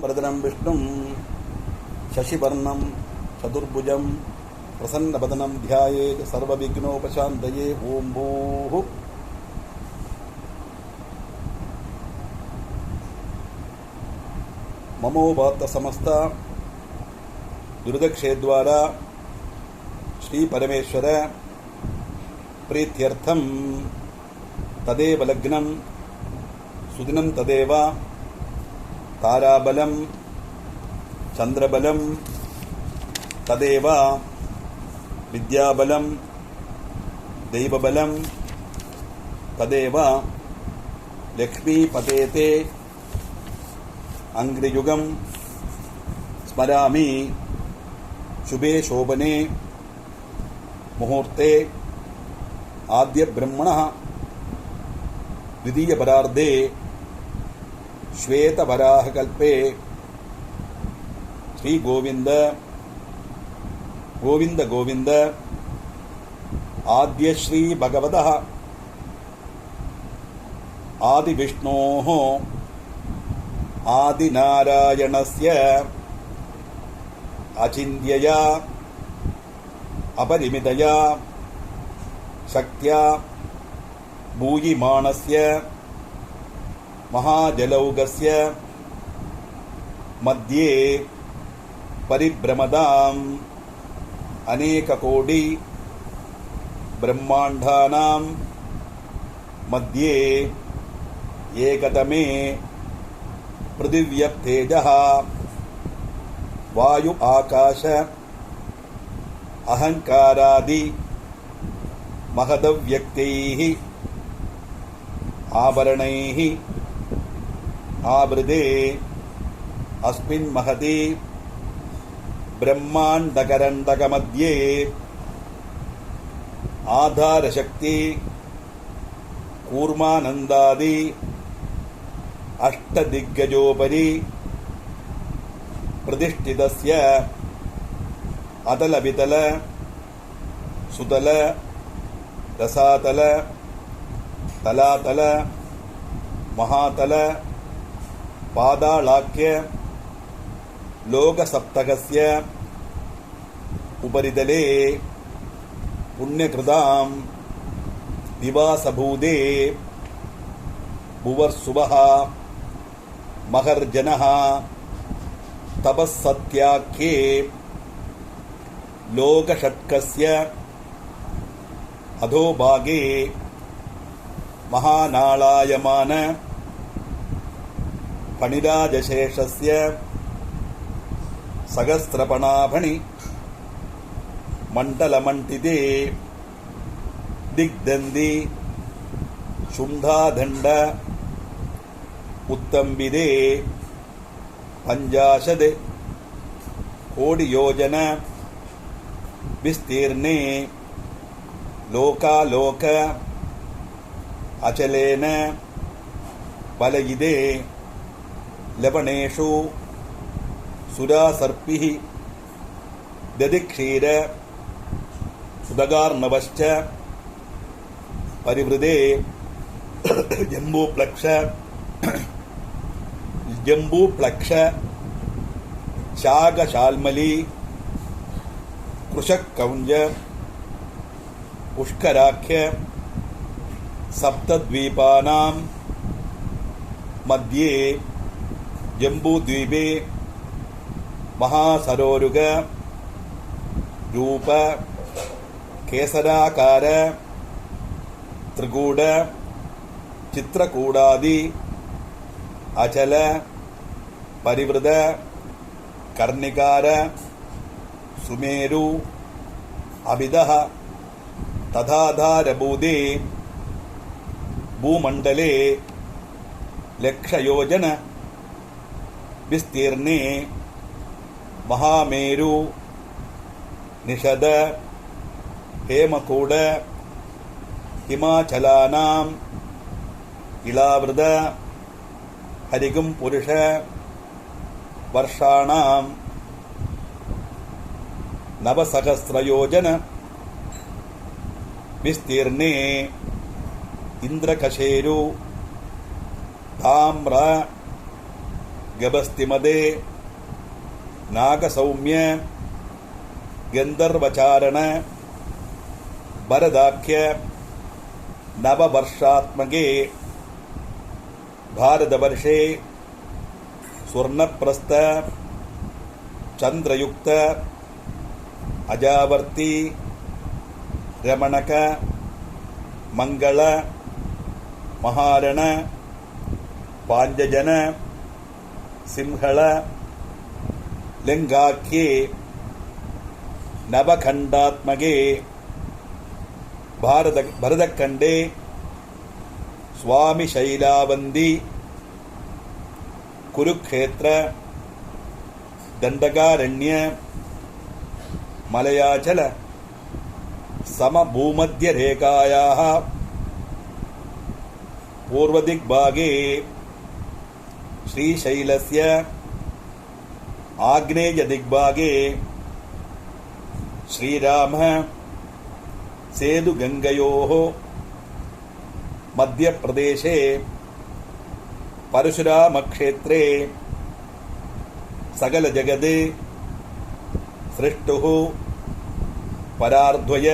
वरदनं विष्णुं शशिवर्णं चतुर्भुजं प्रसन्नवदनं ध्यायेत् सर्वविघ्नोपशान्तये। ओं भूः ममोपात्त समस्त दुर्दक्षेद्वारा श्री परमेश्वर प्रीत्यर्थं तदेव लग्नं सुदिनं तदेव ताराबलं चंद्रबलं तदेव विद्याबलं दैवबलं तदेव लक्ष्मीपतेते अंग्रियुगं स्मरामि। शुभे शोभने मुहूर्ते आद्य ब्रह्मणः द्वितीय परार्धे श्वेत वराहकल्पे श्री गोविंद गोविंद गोविंद आद्य श्री भगवतः आदि विष्णोः आदि नारायणस्य अचिन्त्यया अपरिमितया शक्त्या भूयिमानस्य महाजलौघस्य मध्ये परिभ्रमदाम् अनेककोटि ब्रह्माण्डानां मध्ये एकतमे पृथिव्यप्तेजः वायु आकाश अहंकारादि महदव्यक्तैः आभरणैः आवृते अस्मिन् महति ब्रह्माण्डकरण्डकमध्ये आधारशक्ति कूर्मानन्दादि अष्टदिग्गजोपरि प्रतिष्ठितस्य अतलवितल सुतल रसातल तलातल महातल पादालाख्य लोकसप्तकस्य उपरितले पुण्यकृतां दिवासभूते भुवर्सुवः महर्जनः तपस्सत्याख्ये लोकषट्कस्य अधोभागे महानालायमान फणिराजशेषस्य सहस्रपणाभणि मण्डलमण्डिते दिग्दन्दी शुण्डादण्ड उत्तम्बिदे पंचाशद् कोटियोजन विस्तीर्णे लोकालोक अचलेन वलयिदे लवणेषु सुरासर्पिः दधिक्षीर उदगार्णवश्च परिवृदे जम्बूप्लक्ष शागशाल्मली कृशकौंज पुष्कराख्य सप्तद्वीपानां मध्ये जम्बूद्वीपे महासरोरुग रूप केसराकार त्रिकूट चित्रकूटादि अचल परिवृत कर्णिकार सुमेरु अभिदः तथाधारभूते भूमण्डले लक्षयोजन विस्तीर्णे महामेरु निषद हेमकूट हिमाचलानां इलावृत हरिगुं पुरुष वर्षाणां नवसहस्रयोजन विस्तीर्णे इंद्रकशेरु ताम्र गभस्तिमदे नागसौम्य गंधर्वचारण भरदाख्य नववर्षात्मके भारतवर्षे स्वर्णप्रस्थ चंद्रयुक्त अजावर्ती रमणक मंगल महारण पांचजन सिंहल लिंगाख्ये नवखंडात्मके भरतखंडे स्वामी शैलावंदी कुरुक्षेत्र दंडकारण्य मलयाचल समभूमध्य रेखायाः पूर्वदिग्भागे श्रीशैलस्य आग्नेयदिग्भागे श्रीराम सेतुगंगयोः मध्यप्रदेशे परशुरामक्षेत्रे सकल जगद् सृष्टुः परार्द्वय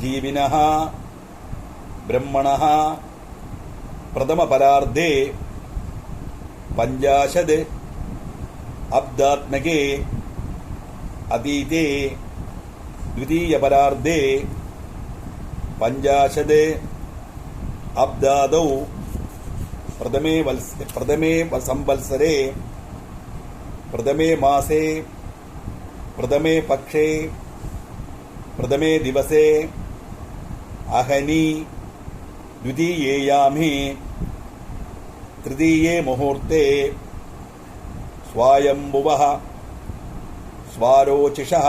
जीविनः ब्रह्मणः प्रथम परार्धे 50 अब्दात्मके अतीते द्वितीय परार्धे 50 अब्दादौ प्रथमे संवत्सरे प्रथमे मासे प्रथमे पक्षे प्रथमे दिवसे अहनी द्वितीयेयामे तृतीये मुहूर्ते स्वायंभुवः स्वारोचिषः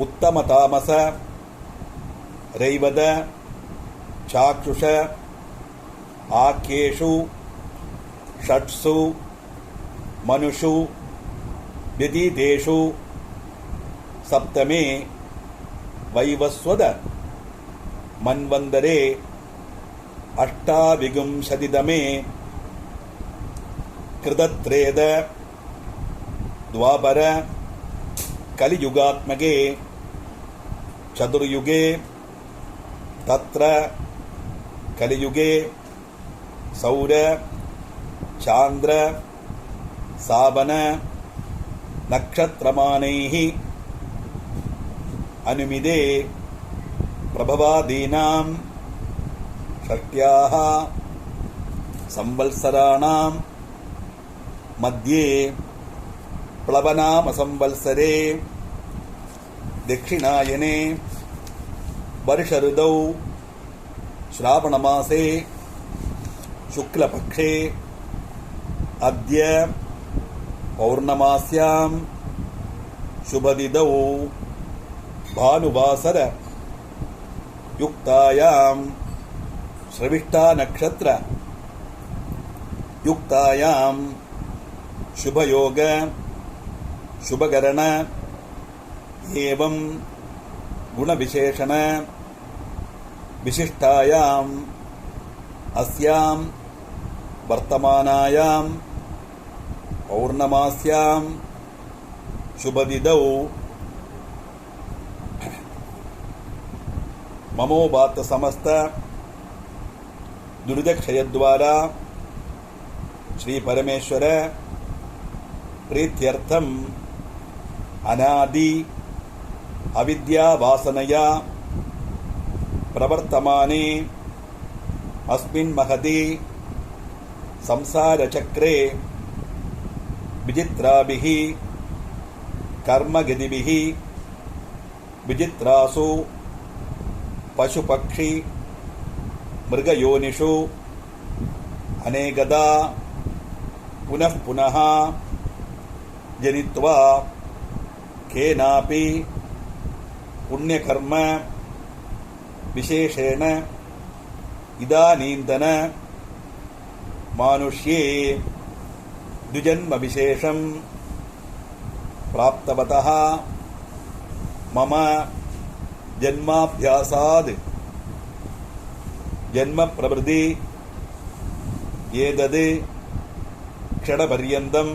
उत्तमतामस रैवत चाक्षुष आख्येषु षट्सु मनुषु व्यतीतेषु सप्तमे वैवस्वत मन्वन्तरे अष्टाविंशतितमे कृतत्रेद द्वापर कलियुगात्मके चतुर्युगे तत्र कलियुगे सौर चांद्र सावन नक्षत्रमानैः अनुमिदे प्रभवादीनां षष्ट्याः संवत्सराणां मध्ये प्लवनाम संवत्सरे दक्षिणायने वर्ष ऋतौ श्रावणमासे शुक्लपक्षे अद्य पौर्णमास्यां शुभदिदौ भानुवासर युक्तायां श्रविष्ठा नक्षत्र युक्तायां शुभयोग शुभकरण एवं गुणविशेषण विशिष्टायां अस्यां वर्तमानायां पौर्णमास्यां शुभदिदौ ममोबात समस्त दुरितक्षयद्वारा श्री परमेश्वर प्रीत्यर्थम अनादि अविद्यावासनया प्रवर्तमाने अस्मिन् महति संसारचक्रे विचित्राभिः कर्मगतिभिः विचित्रासु पशुपक्षी मृगयोनिषु अनेकदा पुनः पुनः जनित्वा केनापि पुण्यकर्म विशेषेण इदानीन्तन मानुष्ये द्विजन्म विशेषं प्राप्तवतः मम जन्माभ्यासाद् जन्म प्रवृत्ति एतद् क्षणपर्यन्तं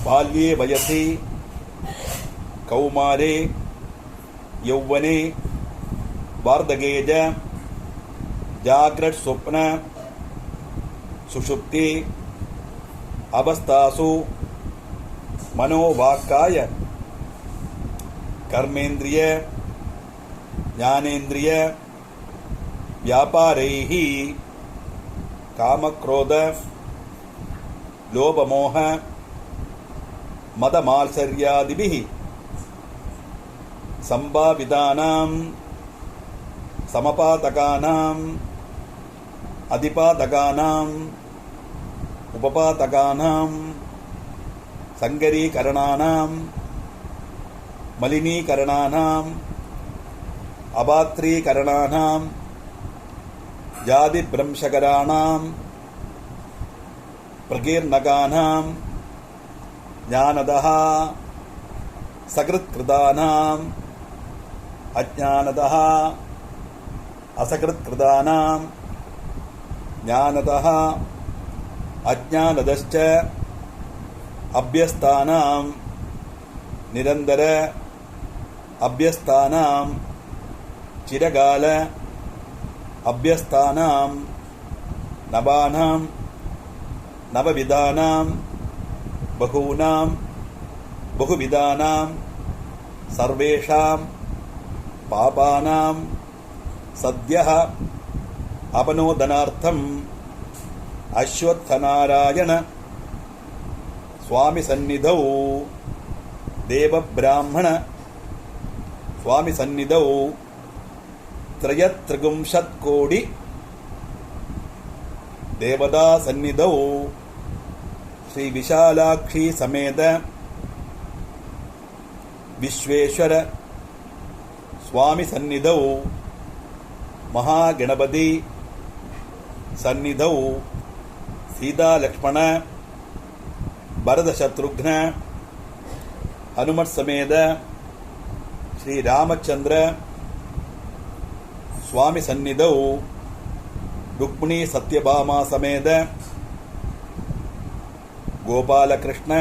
बाल्ये वयसि कौमारे यौवने वार्धके च जाग्रत् स्वप्न सुषुप्ति अवस्थासु मनोवाक्काय कर्मेन्द्रिय ज्ञानेन्द्रिय व्यापारैः कामक्रोध लोभमोह मदमात्सर्यादिभिः संभावितानां समपातकानां अधिपातकानां उपपातकानां संगरीकरणानां मलिनीकरणानां अपात्रीकरणानां जातिभ्रंशकराणां प्रकीर्णकानां ज्ञानतः सकृत्कृतानां अज्ञानतः असकृत्कृतानां ज्ञानतः अज्ञानतश्च अभ्यस्तानां निरन्तर अभ्यस्तानां चिरकाल अभ्यस्तानां नवानां नवविधानां बहूनां बहुविधानां सर्वेषां पापानां सद्यः अपनोदनार्थम् अश्वत्थनारायण स्वामी सन्निधौ देवब्राह्मण स्वामी सन्निधौ त्रयत्रिंशत्कोटि देवता सन्निधौ श्री विशालाक्षी समेत विश्वेश्वर स्वामी सन्निधौ महागणपति सन्निधौ सीता लक्ष्मण भरत शत्रुघ्न हनुमत् समेत श्री रामचंद्र स्वामी सन्निधौ रुक्मिणी सत्यभामा समेत गोपालकृष्ण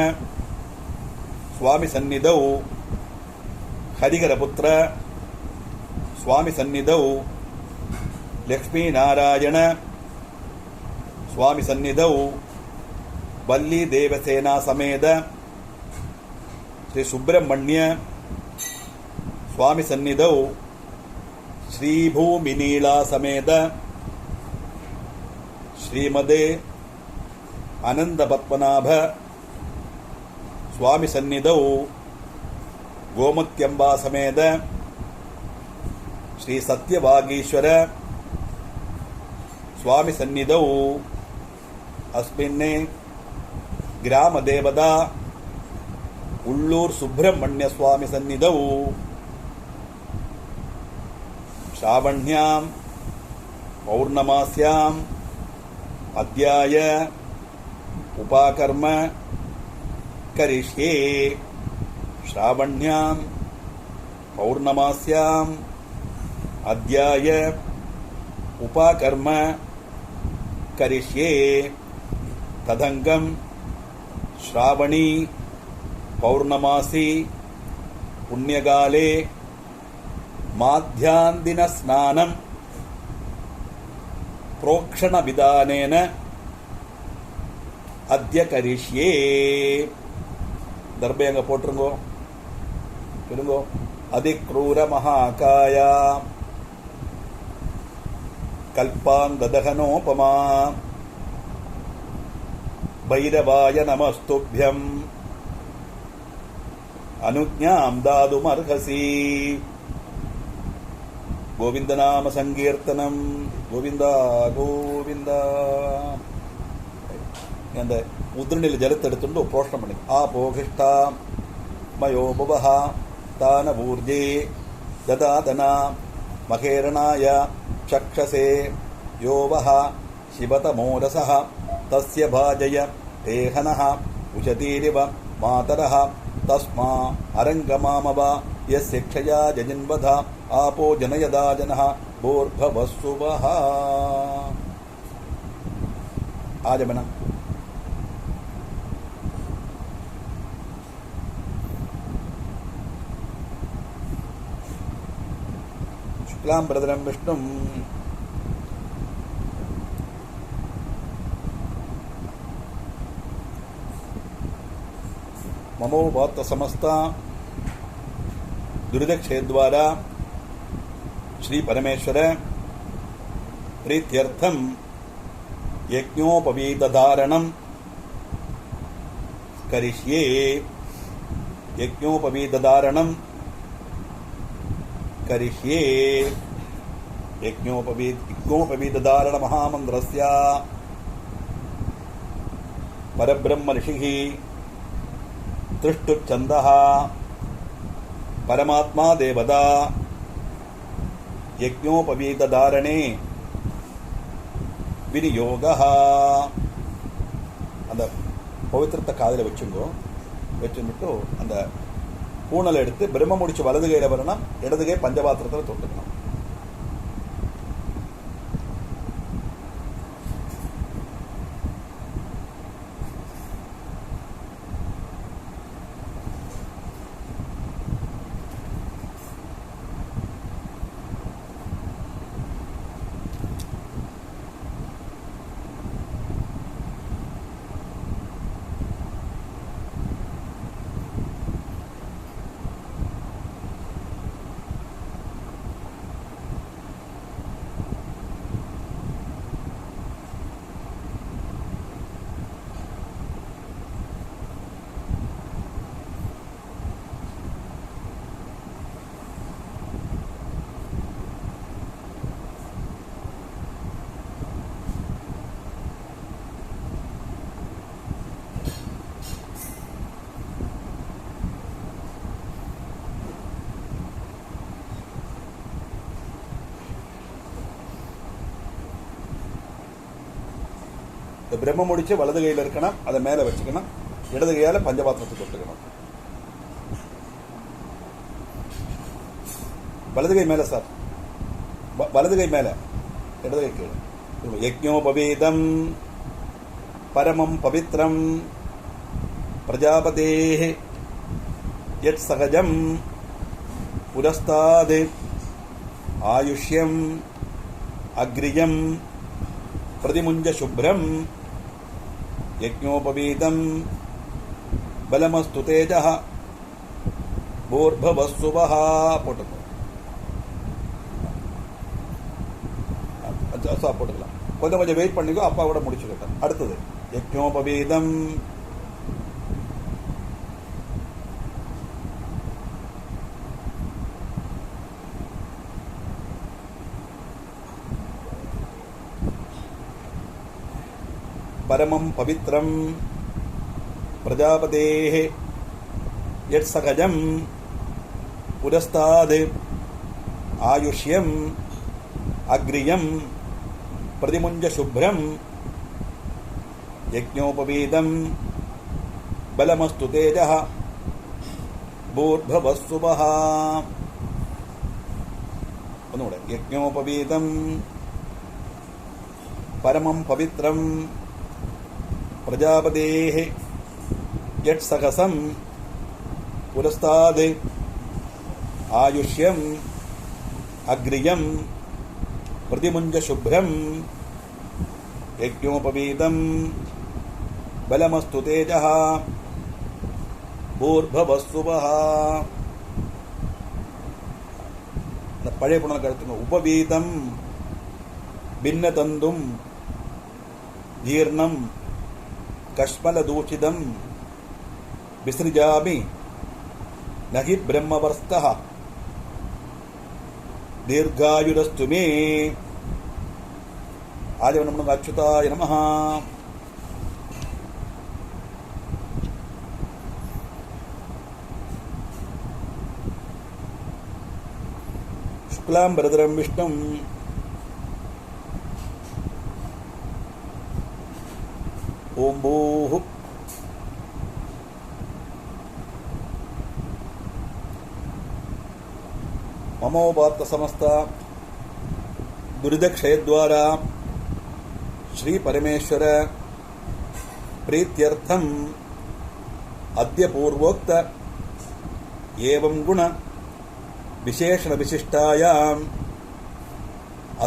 स्वामी सन्निधौ हरिहरपुत्र स्वामी सन्निधौ लक्ष्मी नारायण स्वामी सन्निधौ वल्ली देवसेना समेत श्री सुब्रह्मण्य स्वामी सन्निधौ श्रीभूमिनीला समेत श्रीमदे अनंतपद्मनाभ स्वामी सन्निधौ गोमत्यंबा समेत श्री सत्यवागीश्वर स्वामी सन्निधौ अस्मिन्ने ग्राम देवता उल्लूर सुब्रह्मण्य स्वामी सन्निधौ श्रावण्यां पौर्णमास्यां अद्याय उपाकर्म करिष्ये। श्रावण्यां पौर्णमास्यां अद्याय उपाकर्म करिष्ये। तदंगम श्रावणी पौर्णमासी पुण्यकाले माध्यान्दिन स्नानं प्रोक्षण विधानेन अद्य करिष्ये। दर्बे अंग पोट्रुंगो पिरुंगो अधिक्रूर महाकाया कल्पांगदहनोपमा भैरवाय नमस्तुभ्यम् अनुज्ञां दातुमर्हसि। गोविंद नाम संकीर्तनम गोविंद गोविंद। அந்த உதிரநில ஜலத்தை எடுத்துட்டு புரோஷனம் பண்ணி ஆபோகிஷ்டா மயோபவஹ தானவூர்ஜே ததாதனா மகேரணாய சக்ஷசே யோவஹ சிவதமோரசஹ தஸ்ய பாஜய தேஹனஹ உஷதீரிவ மாதரஹ தஸ்மா அரங்கமாமவ यस्य क्षया जजिन्वध आपो जनयदा जनः भूर्भवस्सुवः। आजमनम् शुक्लां भरधरं विष्णुं ममोपात्त समस्ता दुरितक्षयद्वारा श्री परमेश्वर प्रीत्यर्थं यज्ञोपवीतधारणं करिष्ये। यज्ञोपवीतधारणं करिष्ये। यज्ञोपवीतधारण महामंत्रस्य परब्रह्म ऋषिः तृष्टुच्छन्दः परमात्मा देवता यज्ञोपवीतधारणे विनियोगः। அந்த பவித்திரத்தை காதில் வச்சுட்டு அந்த பூணலை எடுத்து பிரம்ம முடிச்சு வலது கையில வரணும், இடது கை பஞ்சபாத்திரத்தில் தொட்டுக்கணும். பிரம்ம முடிச்சு வலது கையில் இருக்கணும், அதை மேல வச்சுக்கணும், இடது கையால பஞ்சபாத்திரத்தை தொட்டுக்கணும். வலது கை மேல சார், வலது கை மேல, இடது கை கீழே. யஜ்ஞோபவீதம் பரமம் பவித்ரம் பிரஜாபதேஹ யத் சகஜம் புரஸ்தாத் ஆயுஷ்யம் அக்ரியம் प्रतिमुंज शुभ्रम यज्ञोपवीतं बलमस्तु तेजः भूर्भुवस्सुवः போட்டுக்கோ. போட்டுக்கலாம். கொஞ்சம் வெயிட் பண்ணிக்கோ, அப்பா கூட முடிச்சுக்கிட்டேன். அடுத்தது யஜ்ஞோபவீதம் परमं पवित्रं प्रजापतेः यत्सहजं पुरस्ताद् आयुष्यं अग्रियं प्रतिमुंज शुभ्रं यज्ञोपवीतं बलमस्तु तेजः भूर्भुवस्सुवः. ഒന്നുകൂടെ यज्ञोपवीतं परमं पवित्रं प्रजापतेः यत्सहजं पुरस्ताद् आयुष्यं अग्रियं प्रतिमुंज शुभ्रं यज्ञोपवीतं बलमस्तु तेजः भूर्भुवस्सुवः. பழைய புனல் கருத்துங்க. உபவீதம் भिन्नतंदुम जीर्णम कश्मलदूषितम विसृजामि नहि ब्रह्मवर्स्तः दीर्घायुरस्तु मे. आजवनम अच्युताय नमः. शुक्लां भरधरं विष्णुं ओम भूः ममोपात्त समस्त दुरितक्षयद्वारा श्री परमेश्वर प्रीत्यर्थम अद्य पूर्वोक्त एवं गुण विशेषण विशिष्टायाम्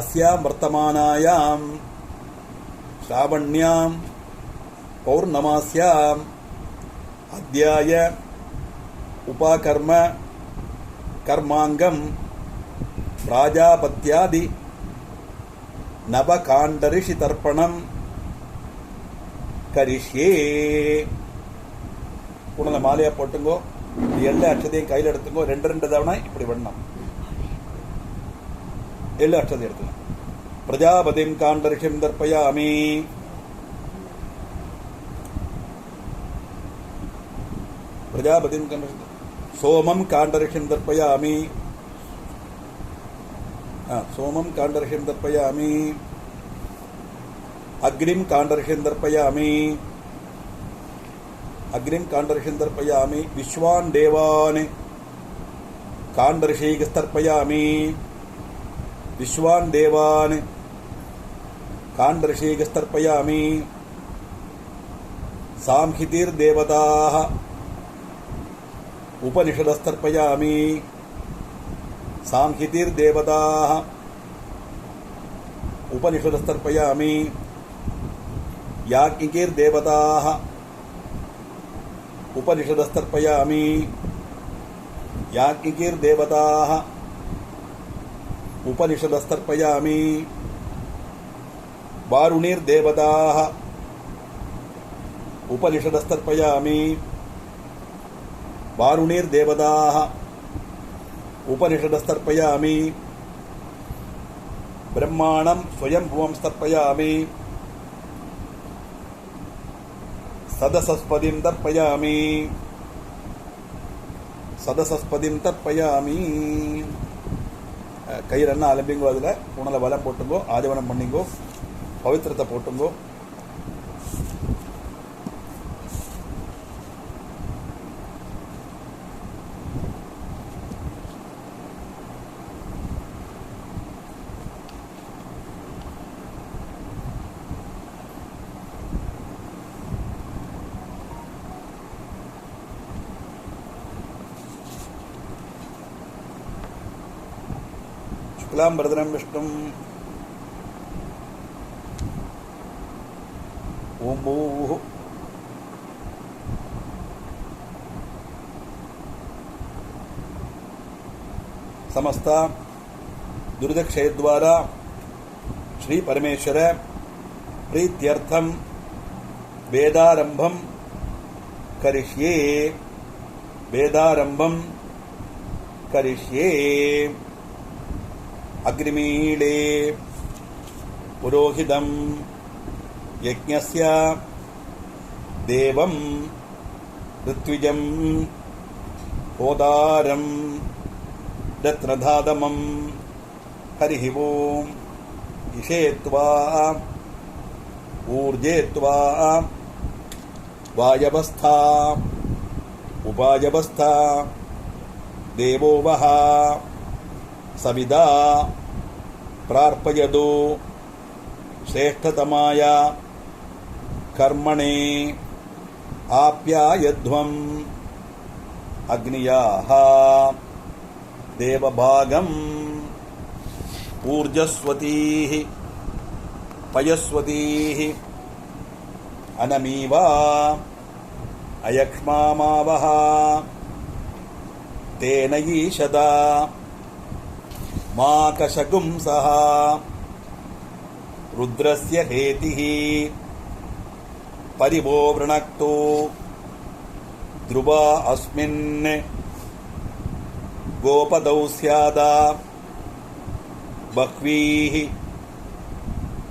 अस्यां वर्तमानायां श्रावण्यां पौर्णमास्याम् अद्याय उपाकर्म कर्मांगम प्राजापत्यादि नवकांडऋषि तर्पणम करिष्ये उन्नला मालैया पोट्टुंगो एल्ला अक्षतैयुम कैयिल एडुत्तुंगो रेंडु रेंडु तवण इप्पडी वण्णम एल्ला अक्षतै एडुत्तुंगो प्रजापतिं कांडऋषिं तर्पयामि प्रजापतिं सोमं कांडऋषिं तर्पयामि सोमं कांडऋषिं तर्पयामि अग्निं कांडऋषिं तर्पयामि अग्निं कांडऋषिं तर्पयामि विश्वान् देवान् कांडऋषिस्तर्पयामि विश्वान् देवान् कांडऋषिस्तर्पयामि सांहितिर्देवताः उपनिषदस्तर्पयामि सांहितिर्देवताः उपनिषदस्तर्पयामि याज्ञिकीर्देवताः उपनिषदस्तर्पयामि याज्ञिकीर्देवताः उपनिषदस्तर्पयामि वारुणीर्देवताः उपनिषदस्तर्पयामि वारुणीर्देवताः उपनिषदस्तर्पयामि ब्रह्माणं स्वयंभुवं तर्पयामि सदसस्पतिं तर्पयामि सदसस्पतिं तर्पयामि कईरन्ना अलंबिंगो अदुल उणल वलम पोट्टुंगो आदिवनं पण्णिंगो पवित्रता पोट्टुंगो शुक्लांबरधरं विष्णुं ओं भूः समस्त दुर्दक्षयद्वारा श्री परमेश्वर प्रीत्यर्थम वेदारंभम करिष्ये वेदारंभम करिष्ये अग्निमीळे पुरोहितं यज्ञस्य देवं ऋत्विजं होदारं रत्नधातमं हरिः ओं इषेत्वा ऊर्जेत्वा वायवस्था उपायवस्था देवो वः सविदा प्रार्पयदो श्रेष्ठतमाय कर्मणे आप्यायध्वम् अग्नियाः देवभागम् ऊर्जस्वतीः पयस्वतीः अनमीवा अयक्ष्मामावः तेन ईशदा माकशगुंसः रुद्रस्य हेतिः परिवो वृणक्तो ध्रुवा अस्मिन् गोपदौ स्यादा बह्वीः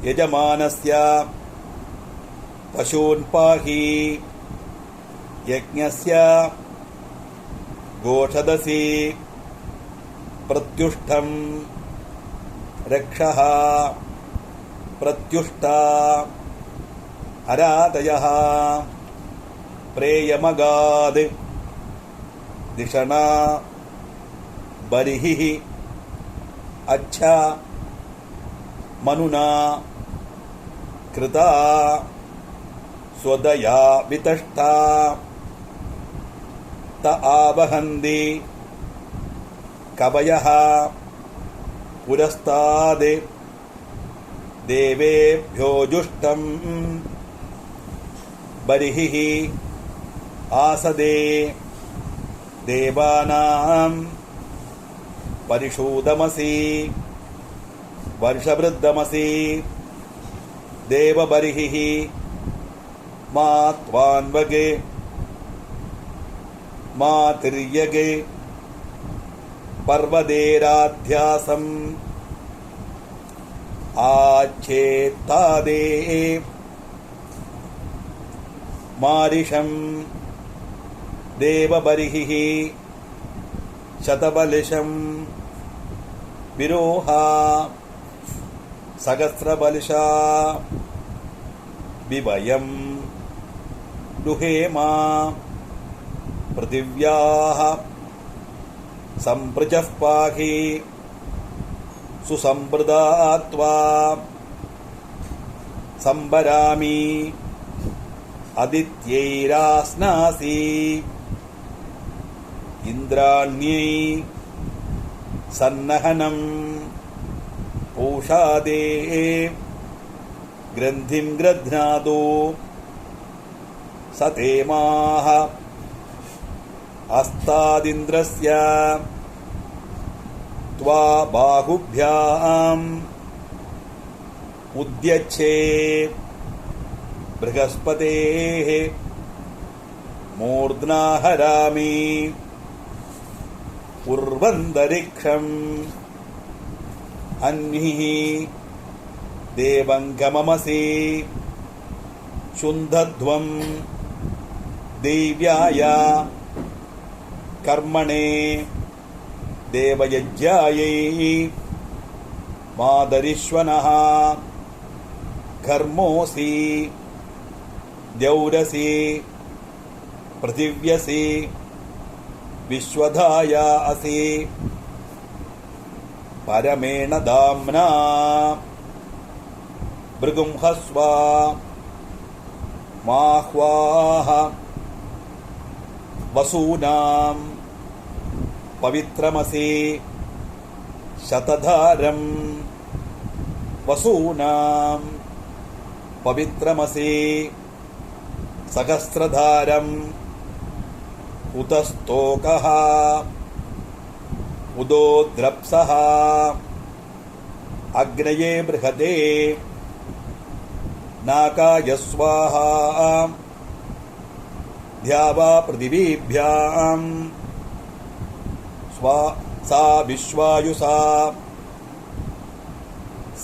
यजमानस्य पशून् पाहि यज्ञस्य गोषदसि प्रत्युष्टं रक्षः प्रत्युष्टा अरादयः प्रेयमगाद दिशना बर्हिः अच्छा मनुना कृता स्वदया वितष्टा त आवहन्ति कवयः पुरस्ताद् देवेभ्यो जुष्टं बर्हिः आसदे देवानां परिषूदमसि वर्षवृद्धमसि देवबर्हिः मा त्वान्वगे मातिर्यगे पर्वदेराध्यासम् आच्छेत्तादे मारिषं देवबर्हिः शतबलिशं विरोहा सहस्रबलिशा विवयं दुहेमा पृथिव्याः सम्पृजः पाहि सुसम्पृदा त्वा संबरामि अदित्यैरास्नासि इन्द्राण्यै सन्नहनं पूषादे ग्रन्थिं ग्रध्नादो सतेमाः अस्तादिन्द्रस्य त्वा बाहुभ्याम् उद्यच्छे बृहस्पतेः मूर्ध्ना हरामि उर्वन्तरिक्षम् अन्भिः देवङ्गममसि शुन्धध्वं देव्याय कर्मणे देवयज्ञायै मादरिश्वनः घर्मोऽसि द्यौरसि पृथिव्यसि विश्वधाया असि परमेण दाम्ना भृगुंहस्व माह्वाः वसूनां पवित्रमसि शतधारं वसूनां पवित्रमसि सहस्रधारम् उतस्तोकः उदोद्रप्सः अग्नये बृहते नाकाय स्वाहा ध्यावा पृथिवीभ्यां सा विश्वायुषा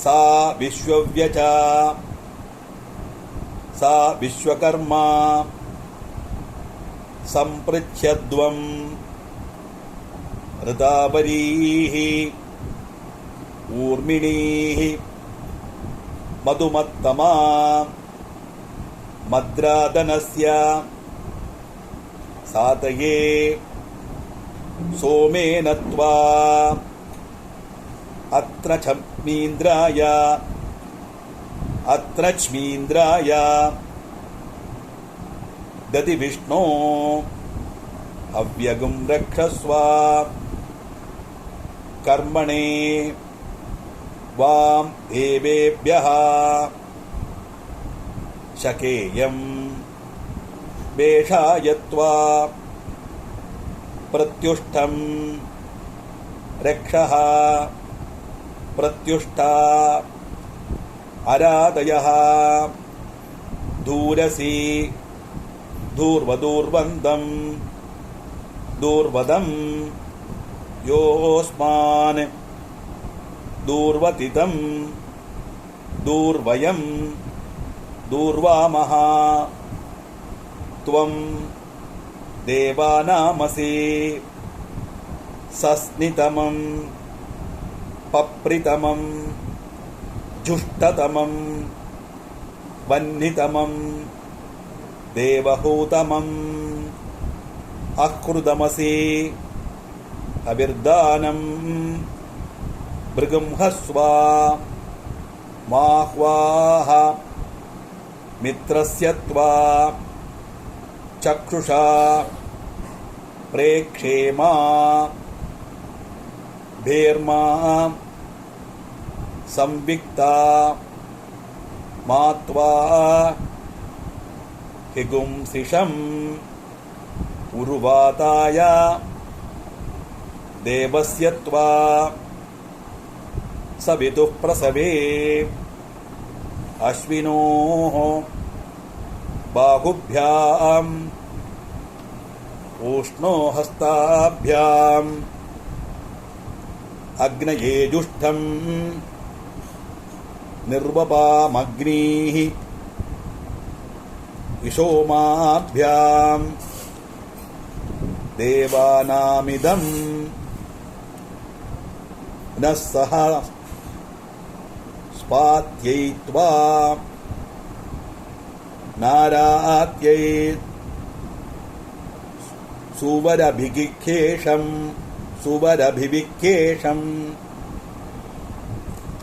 सा विश्वव्यचा सा विश्वकर्मा सम्पृच्छ्यध्वं ऋतावरीः ऊर्मिणीः मधुमत्तमा मद्रादनस्य सातये सोमेन त्वा अत्र क्ष्मीन्द्राय दति विष्णो हव्यगुं रक्षस्व कर्मणे वां देवेभ्यः शकेयं वेषायत्वा प्रत्युष्टं रक्षः प्रत्युष्टा अरादयः दूरसि दूर्वदूर्वन्दं दूर्वदं योऽस्मान् दूर्वतितं दूर्वयं दूर्वामः त्वं देवानामसि सस्नितमं पप्रितमं जुष्टतमं वह्नितमं देवहूतमम् अकृदमसि अविर्दानं भृगुंहस्व माह्वाः मित्रस्य त्वा चक्षुषा प्रेक्षेमा भेर्मा संविक्ता मात्वा हिगुंसिषम् उरुवाताय देवस्य त्वा सवितुः प्रसवे अश्विनोः बाहुभ्याम् उष्णो हस्ताभ्याम् अग्नये जुष्टम् निर्वपामग्निः विशोमाभ्याम् देवानामिदम् न सह स्पात्यैत्वा नारात्यै सुवरभिविख्येषम्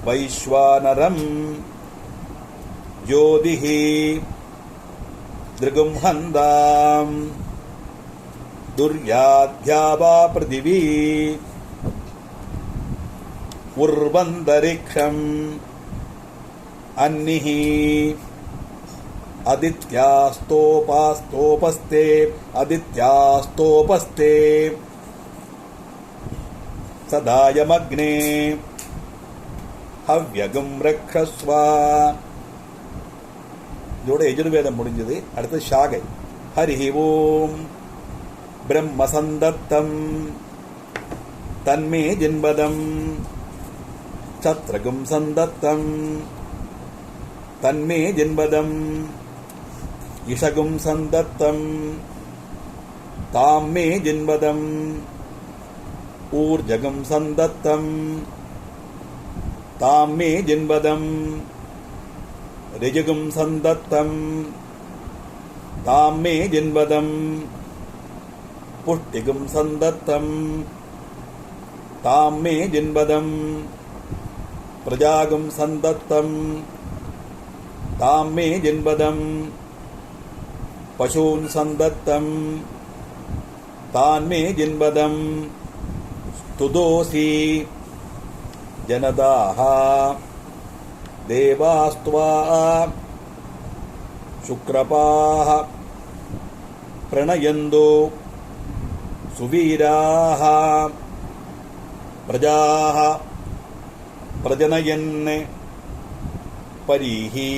वैश्वानरम् ज्योतिः दृगुंहन्दाम् दुर्याध्यावा पृथिवी उर्वन्तरिक्षम् अन्निः आदित्यास्तोपस्ते सदायमग्ने हव्यगं रक्षस्व இதோட யஜுர்வேதம் முடிஞ்சது. அடுத்து ஷாகை. ஹரிஹி ஓம் பிரம்ம சந்தத்தம் தன்மே ஜின்பதம் சத்ரகும் சந்தத்தம் தன்மே ஜின்பதம் இஷகும் சந்தத்தம் தாம்மே ஜின்பதம் ஊர்ஜகம் சந்தத்தம் தாம்மே ஜின்பதம் ऋजगुं सन्दत्तं ताम्मे जिन्वदं पुष्टिगुं सन्दत्तं ताम्मे जिन्वदं प्रजागुं सन्दत्तं ताम्मे जिन्वदं पशून् सन्दत्तं तान्मे जिन्वदं स्तुतोऽसि जनदाः देवास्त्वा शुक्रपाः प्रणयन्तो सुवीराः प्रजाः प्रजनयन् परीहि.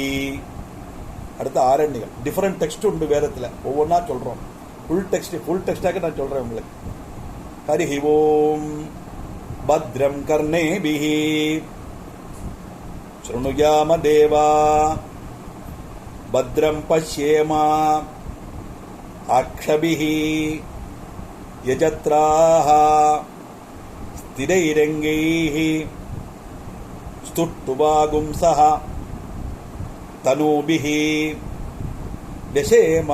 அடுத்து ஆரண்யகம். டிஃபரெண்ட் டெக்ஸ்ட் உண்டு வேதத்தில், ஒவ்வொன்றா சொல்கிறோம். ஃபுல் டெக்ஸ்டாக நான் சொல்கிறேன் உங்களுக்கு. ஹரிஹி ஓம் பத்ரம் கர்ணேபிஹி शृणुयाम देवा भद्रं पश्येम अक्षभिः यजत्राः स्थिरैरङ्गैः स्तुष्टुवागुंसः तनूभिः व्यशेम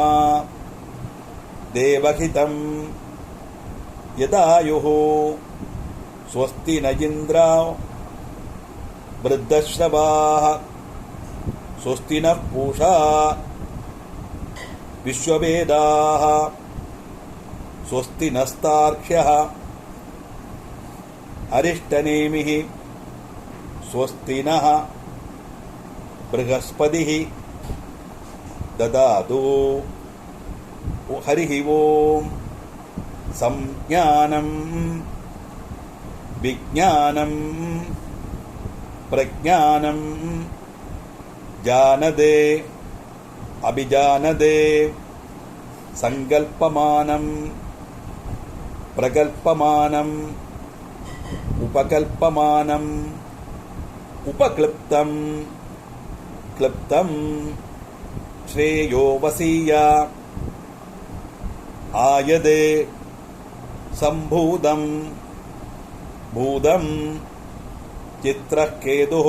देवहितं यदायुः स्वस्ति न इन्द्रो वृद्धश्रवाः स्वस्ति नः पूषा विश्ववेदाः स्वस्ति नस्तार्क्ष्यः अरिष्टनेमिः स्वस्ति नः बृहस्पतिः ददातु. हरिः ओम् संज्ञानं विज्ञानं प्रज्ञानं जानदे अभिजानदे संकल्पमानं प्रकल्पमानं उपकल्पमानं उपक्लिप्तं क्लिप्तं श्रेयो वसीय आयदे संभूतं भूदं चित्रः केतुः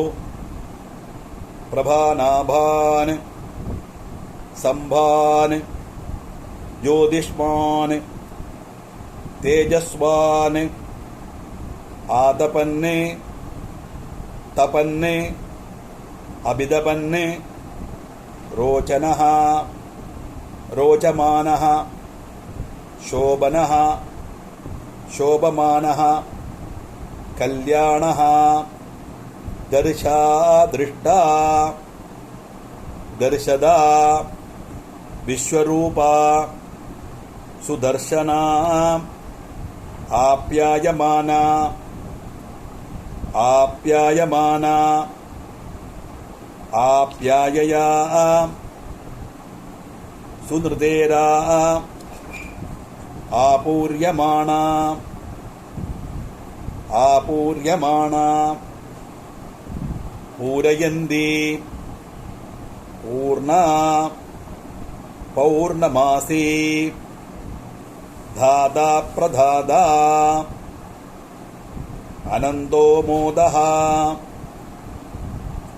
प्रभानाभान् संभान् ज्योतिष्मान् तेजस्वान् आतपन्ने तपन्ने अभिदपन्ने रोचनः रोचमानः शोभनः शोभमानः कल्याणः दर्शा दृष्टा दर्शदा विश्वरूपा सुदर्शना आप्यायमाना आप्यायमाना आप्यायया सुनृतेरा आपूर्यमाणा आपूर्यमाणा पूरयन्ति पूर्णा पौर्णमासी धादा प्रधादा अनन्दो मोदः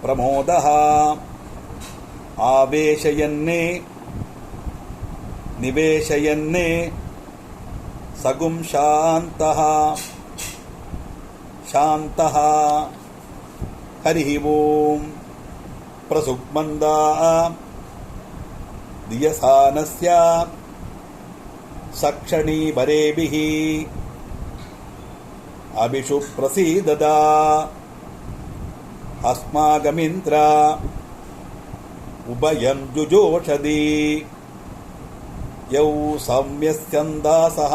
प्रमोदः आवेशयन्ने निवेशयन्ने सगुं शान्तः शान्तः हरिः ओम् प्रसुग्मन्दा दियसानस्य सक्षणीभरेभिः अभिषु प्रसीददा अस्माकमिन्द्र उभयं जुजोषधि यौ सौम्यस्यन्दासः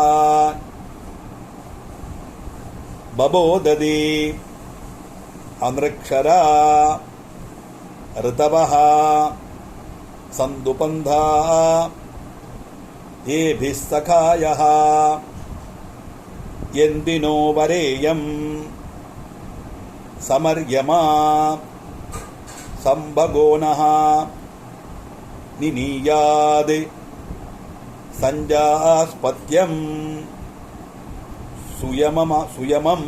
बबोदधि अनृक्षरा ऋतवः सन्दुपन्धा येभिः सखायः यन्दिनो वरेयं समर्यमा संभगोनः निनीयाद् संजास्पत्यं सुयमम्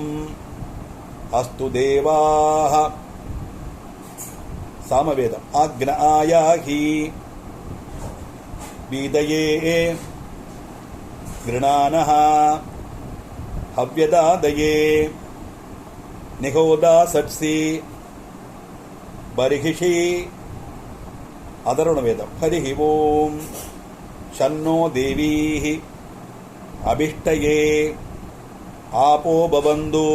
अस्तु देवाः सामवेदम् अग्न आयाहि बीदये गृणानः हव्यदादये निहोदा सट्सि बर्हिषि अधर्वणवेदम् हरिः ओम् शन्नो देवीः अभिष्टये आपो भवन्तु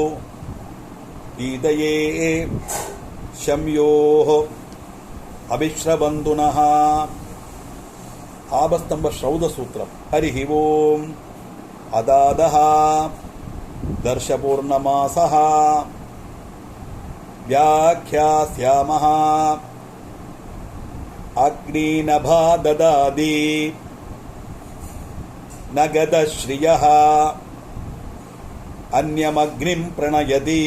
ईदये शम्योः अभिश्रवन्तुनः आपस्तंभ श्रौतसूत्रम् हरिः ओम् अदादः दर्शपूर्णमासः व्याख्यास्यामः अग्निनभा ददाति नगदश्रियः अन्यमग्निं प्रणयति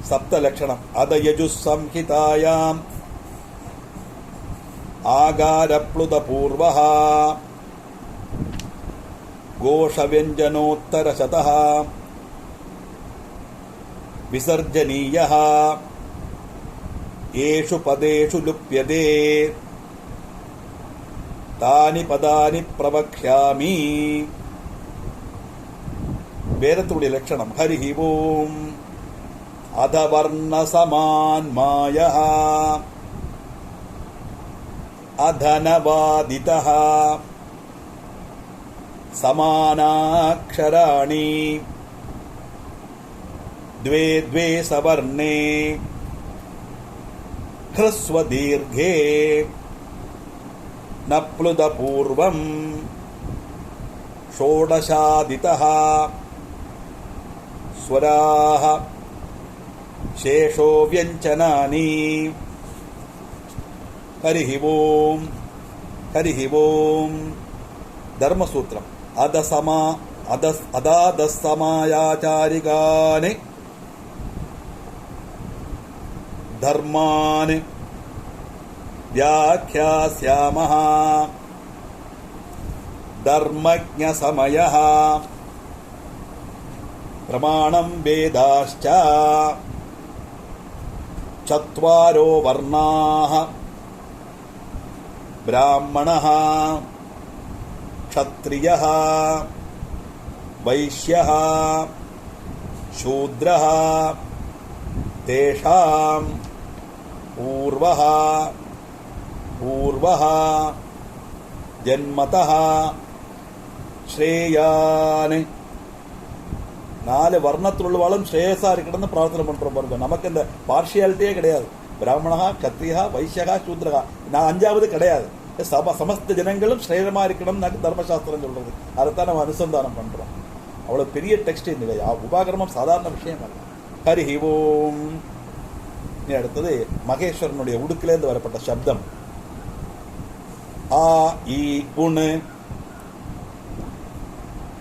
सप्तलक्षणम् अदयजुस्संहितायाम् आगारप्लुतपूर्वः घोषव्यञ्जनोत्तरशतः विसर्जनीयः येषु पदेषु लुप्यते तानि पदानि प्रवक्ष्यामि वेदतुडि लक्षणम् हरिः ओम् अधवर्णसमान्मायः अधनवादितः समानाक्षराणि द्वे द्वे सवर्णे ह्रस्वदीर्घे न प्लुतपूर्वम् षोडशादितः स्वराः शेषो व्यञ्जनानि हरिः ओम् हरिः ओम् धर्मसूत्रम् अदादसमायाचारिकानि धर्मान् व्याख्यास्यामः धर्मज्ञसमयः प्रमाणं वेदाश्च चत्वारो वर्णाः ब्राह्मणः क्षत्रियः वैश्यः शूद्रः तेषां पूर्वः पूर्वः जन्मतः श्रेयान् நாலு வர்ணத்தில் உள்ளவாளும் ஸ்ரேயஸா இருக்கணும்னு பிரார்த்தனை பண்றோம் பாருங்க. நமக்கு இந்த பார்ஷியாலிட்டியே கிடையாது. பிராமணா, கத்திரியா, வைசியகா, சூத்ரகா, நான் அஞ்சாவது கிடையாது. சமஸ்த ஜனங்களும் ஸ்ரேயமா இருக்கணும்னு தர்மசாஸ்திரம் சொல்றது. அதைத்தான் நம்ம அனுசந்தானம் பண்றோம். அவ்வளவு பெரிய டெக்ஸ்ட் இந்த உபாகரமம் சாதாரண விஷயம் அல்ல. ஹரி ஓம். அடுத்தது மகேஸ்வரனுடைய உடுக்கிலேருந்து வரப்பட்ட சப்தம். ஆ இ உண்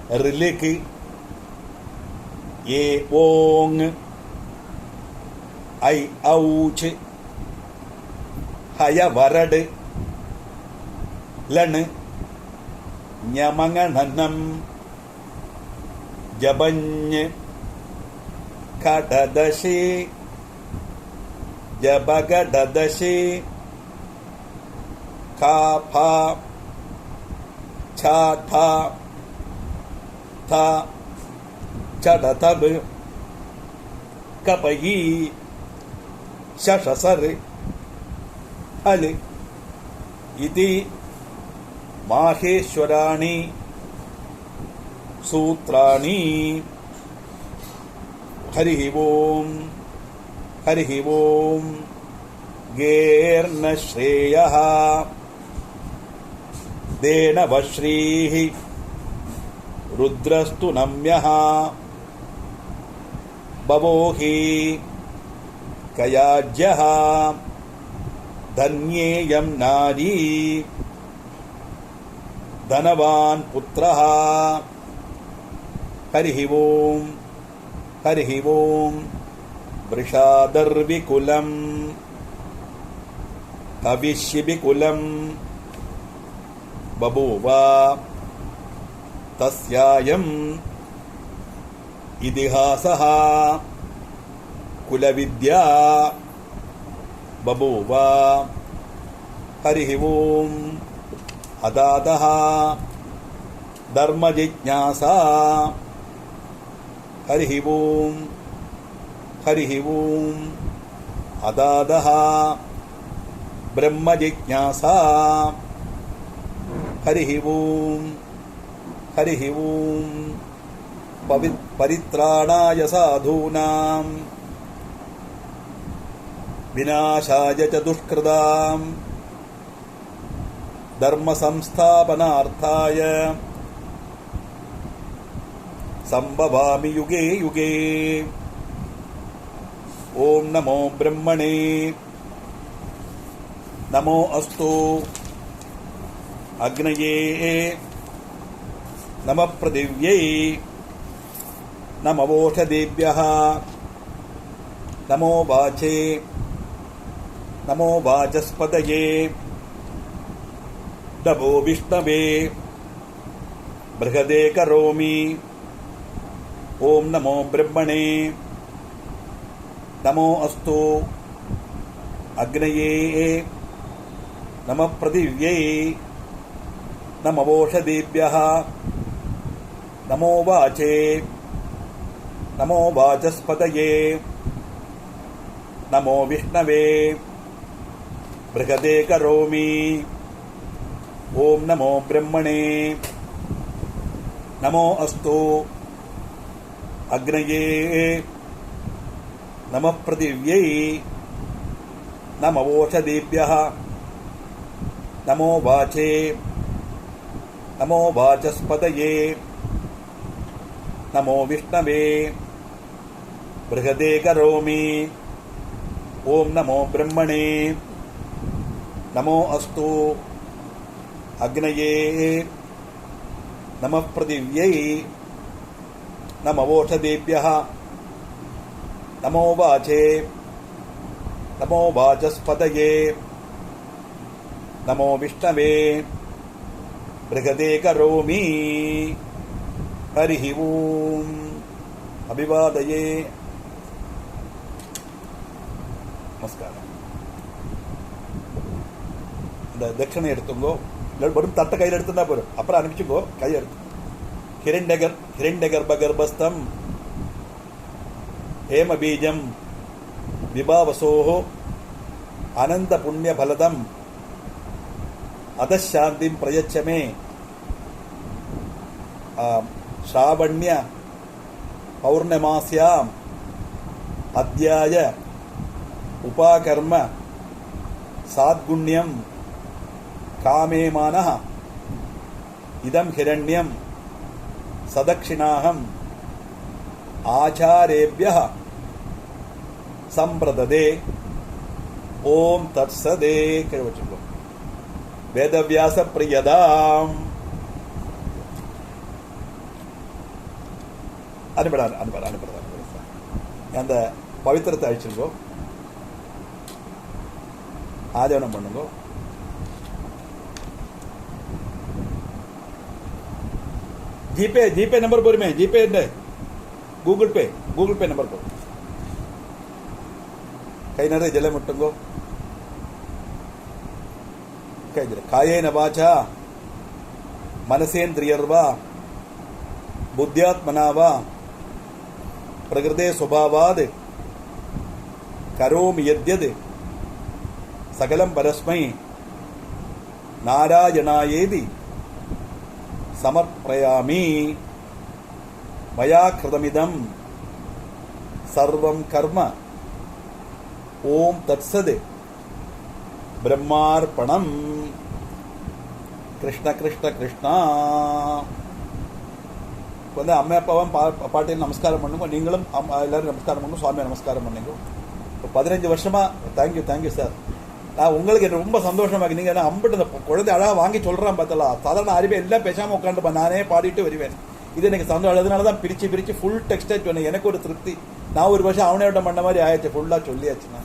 ரிலிக்கு ஏ ஓங் ஐ ஔச் ஹய வரடு லண் ஞமங்கணனம் ஜபஞ் கடதஷே ஜபகடதஷே காபா சாடா தா சடதப் கபயி ஷஷசர் ஹல் இதி மாஹேஸ்வராணி சூத்ராணி. ஹரி ஓம். ஹரி ஓம். கேர்ன ஸ்ரேயः தேனவஸ்ரீः ருத்ரஸ்து நம்யः பவோஹி கயாஜ்யः தன்யேயம் நாரி தனவான் புத்ரः. ஹரி ஓம். ஹரி ஓம். விருஷாதர்விகுலம் கவிஷ்யபிகுலம் பபூவ தஸ்யாயம் இதிஹாசः குலவித்யா பபூவ. ஹரி ஓம். அதாதः தர்மஜிஜ்ஞாசா. ஹரி ஓம். ஹரி ஓம். அதாதः பிரம்மஜிஜ்ஞாசா. ஹரி ஓம். ஹரி ஓம். பரித்ராணாய சாதூனாம் விநாசாய ச துஷ்கிருதாம் தர்ம சம்ஸ்தாபனார்த்தாய சம்பவாமி யுகே யுகே. ஓம் நமோ பிரம்மணே. நமோ அஸ்து அக்னயே. நம ப்ருதிவ்யை. நமவோஷதேभ्यः. நமோ வாசே. நமோ வாசஸ்பதயே. நமோ விஷ்ணவே. ப்ருஹதே கரோமி. ஓம் நமோ பிரம்மணே. நமோ அஸ்து அக்னயே. நம ப்ருதிவ்யை. நமவோஷதேभ्यः. நமோ வாசே. நமோ வாசஸ்பதயே. நமோ விஷ்ணவே. ப்ருஹதே கரோமி. ஓம் நமோ பிரம்மணே. நமோ அஸ்து அக்னயே. நம ப்ருதிவ்யை. நமவோஷதேभ्यः. நமோ வாசே. நமோ வாசஸ்பதயே. நமோ விஷ்ணவே. ப்ருஹதே கரோமி. ஓம் நமோ பிரம்மணே. நமோ அஸ்து அக்னயே. நம ப்ருதிவ்யை. நமவோஷதேभ्यः. நமோ வாசே. நமோ வாசஸ்பதயே. நமோ விஷ்ணவே. ப்ருஹதே கரோமி. ஹரி ஓம். அபிவாதயே. நமஸ்காரம். இந்த தட்சணை எடுத்துங்கோ. வெறும் தட்டை கையில் எடுத்துட்டா போதும். அப்புறம் அனுப்பிச்சுக்கோ. கையை எடுத்து ஹிரண்யகர்ப கர்ப்பஸ்தம் ஹேமபீஜம் விபாவசோஹோ अनंत पुण्य फलदम अधशांति प्रयच्छ मे श्रावण्य पौर्णमास्याम अध्याय उपाकर्म साद्गुण्यम कामे मानः इदं हिरण्यम सदक्षिणाहम आचार्येभ्यः संप्रददे ओम तत्सदे कहवचुको वेदव्यास प्रियदाम அனுப்படா அந்த பவித்திரத்தை அழிச்சிருக்கோ ஆஜவனம் பண்ணுங்க जीपे नंबर पर में जीपे गूगल पे नंबर पर कई नरे जले मुट्टुंगो कई जले कायेन वाचा मनसेन्द्रियर्वा बुद्ध्यात्मना वा प्रकृते स्वभावाद् करोमि यद्यद् सकलं परस्मै नारायणायेति समर्पयामि मया कृतमिदं सर्वं कर्म ओम तत्सद ब्रह्मार्पणम कृष्ण कृष्ण कृष्णा வந்து அம்மா அப்பாவும் பாட்டியில் நமஸ்காரம் பண்ணுங்க நீங்களும் எல்லாரும் நமஸ்காரம் பண்ணுங்க சுவாமி நமஸ்காரம் பண்ணுங்க 15 வருஷமா தேங்க்யூ சார் நான் உங்களுக்கு ரொம்ப சந்தோஷமா இருக்கு நீங்க அம்பிட்டு இந்த குழந்தை அழகா வாங்கி சொல்றான் பார்த்தல சாதாரண அறிவே எல்லாம் பேசாம உட்காந்து நானே பாடிட்டு வருவேன் இது எனக்கு சந்தோஷம் அதனால தான் பிரிச்சு ஃபுல் டெக்ஸ்டா சொன்னேன் எனக்கு ஒரு திருப்தி நான் ஒரு வருஷம் அவனே விட பண்ண மாதிரி ஆயிடுச்சு ஃபுல்லா சொல்லியாச்சுன்னா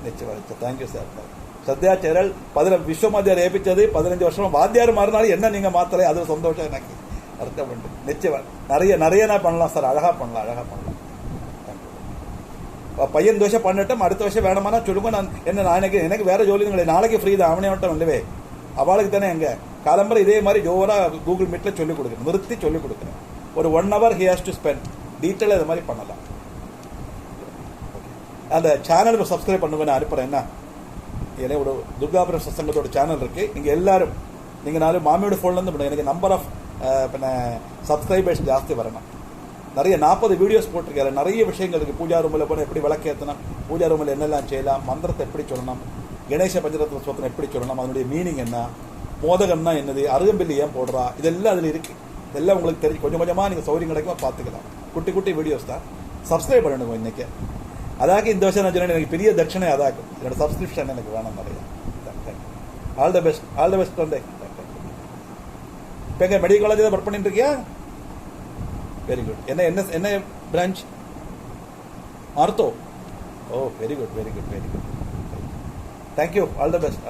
நிச்சயம் தேங்க்யூ சார் சத்யா சேரல் விஸ்வமாதியார் ஏபிச்சது 15 வருஷமா வாத்தியார் மாறினாலும் என்ன நீங்க மாத்தலை அது சந்தோஷம் எனக்கு அர்த்தம் உண்டு நிச்சயம் நிறைய நான் பண்ணலாம் சார் அழகா பண்ணலாம் பையன் தோசை பண்ணட்டும் அடுத்த வருஷம் வேணுமானா சொல்லுங்க நான் எனக்கு வேற ஜோலி நாளைக்கு ஃப்ரீ தான் அவனே மட்டும் இல்லவே அவளுக்கு தானே எங்க காலம்பரை இதே மாதிரி ஜோரா கூகுள் மீட்ல சொல்லிக் கொடுக்குறேன் நிறுத்தி சொல்லிக் கொடுக்குறேன் ஒரு 1 hour he has to spend detail இது மாதிரி பண்ணலாம் அந்த சேனலுக்கு சப்ஸ்கிரைப் பண்ணுங்க நான் அனுப்புறேன் என்ன ஏன்னா ஒரு துர்காபுரம் சத்சங்கத்தோட சேனல் இருக்கு நீங்க எல்லாரும் நீங்க நாலு மாமியோட போன்ல இருந்து பண்ணுங்க எனக்கு நம்பர் ஆஃப் சப்ஸ்கிரைபர்ஸ் ஜாஸ்தி வரணும் நிறைய 40 வீடியோஸ் போட்டிருக்காரு நிறைய விஷயங்கள் இருக்கு பூஜா ரூமில் போனால் எப்படி விளக்கேற்றணும் பூஜா ரூமில் என்னெல்லாம் செய்யலாம் மந்திரத்தை எப்படி சொல்லணும் கணேச பஞ்சரத்ன ஸ்தோத்திரம் எப்படி சொல்லணும் அதனுடைய மீனிங் என்ன மோதகம்னா என்னது அருகம்பில்லி ஏன் போடுறா இதெல்லாம் அதில் இருக்கு இதெல்லாம் உங்களுக்கு தெரிஞ்சு கொஞ்சம் கொஞ்சமாக நீங்கள் சௌகரியம் கிடைக்குமா பார்த்துக்கலாம் குட்டி வீடியோஸ் தான் சப்ஸ்கிரைப் பண்ணணும் இன்னைக்கு அதாக இந்த வருஷம் நான் சொன்னேன் எனக்கு பெரிய தட்சணை அதாக்கும் என்னோட சப்ஸ்கிரிப்ஷன் எனக்கு வேணும் நிறைய ஆல் த பெஸ்ட் வந்து இப்போ எங்கள் மெடிக்கல் காலேஜில் ஒர்க் பண்ணிட்டு இருக்கியா வெரி குட் என்ன branch ortho oh very good thank you all the best